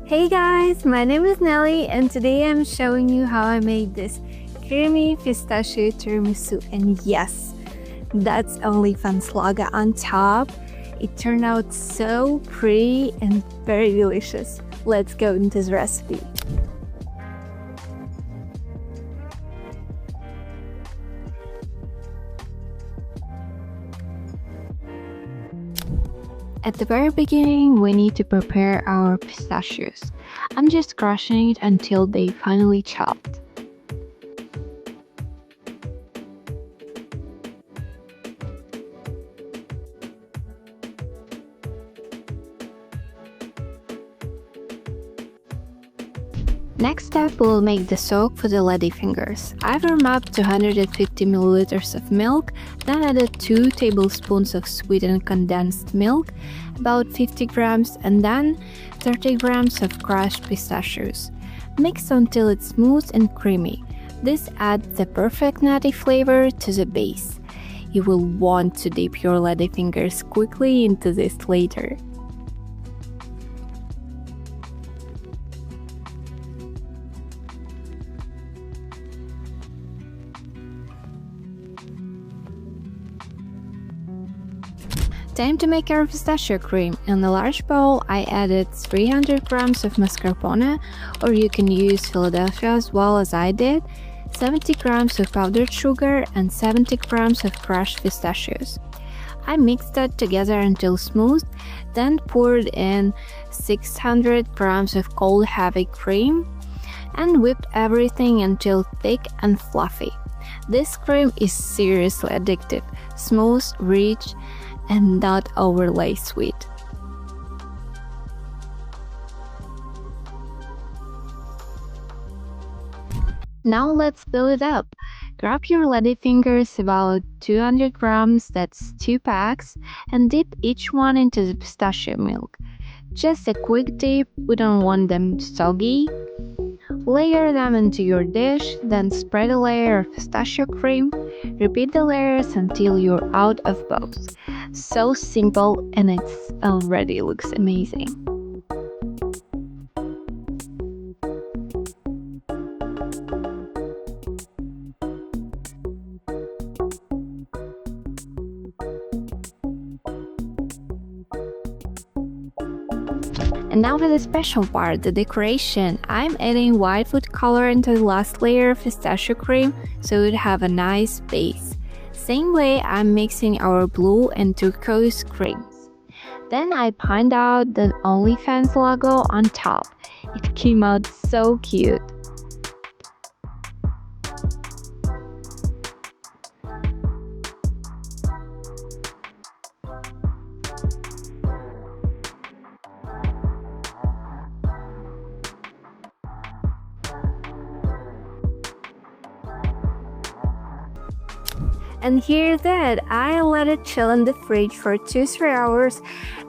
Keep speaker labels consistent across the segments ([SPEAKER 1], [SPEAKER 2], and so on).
[SPEAKER 1] Hey guys, my name is Nelly and today I'm showing you how I made this creamy pistachio tiramisu, and yes, that's only fanslaga on top. It turned out so pretty and very delicious. Let's go into this recipe. At the very beginning, we need to prepare our pistachios. I'm just crushing it until they finally chopped. Next step, we'll make the soak for the ladyfingers. I've warmed up 250 milliliters of milk, then added 2 tablespoons of sweetened condensed milk, about 50 grams, and then 30 grams of crushed pistachios. Mix until it's smooth and creamy. This adds the perfect nutty flavor to the base. You will want to dip your ladyfingers quickly into this later. Time to make our pistachio cream. In a large bowl, I added 300 grams of mascarpone, or you can use Philadelphia as well as I did, 70 grams of powdered sugar, and 70 grams of crushed pistachios. I mixed that together until smooth, then poured in 600 grams of cold heavy cream, and whipped everything until thick and fluffy. This cream is seriously addictive, smooth, rich, and not overly sweet. Now let's build it up. Grab your ladyfingers, about 200 grams, that's 2 packs, and dip each one into the pistachio milk. Just a quick dip, we don't want them soggy. Layer them into your dish, then spread a layer of pistachio cream. Repeat the layers until you're out of both. So simple, and it already looks amazing. And now for the special part, the decoration. I'm adding white food color into the last layer of pistachio cream so it would have a nice base. Same way, I'm mixing our blue and turquoise creams. Then I pinned out the OnlyFans logo on top. It came out so cute. And here's it. I let it chill in the fridge for 2-3 hours.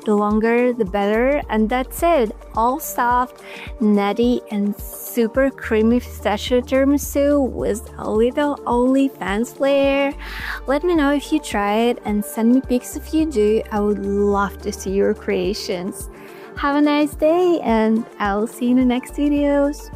[SPEAKER 1] The longer the better, and that's it. All soft, nutty, and super creamy pistachio tiramisu with a little OnlyFans layer. Let me know if you try it and send me pics if you do. I would love to see your creations. Have a nice day, and I'll see you in the next videos.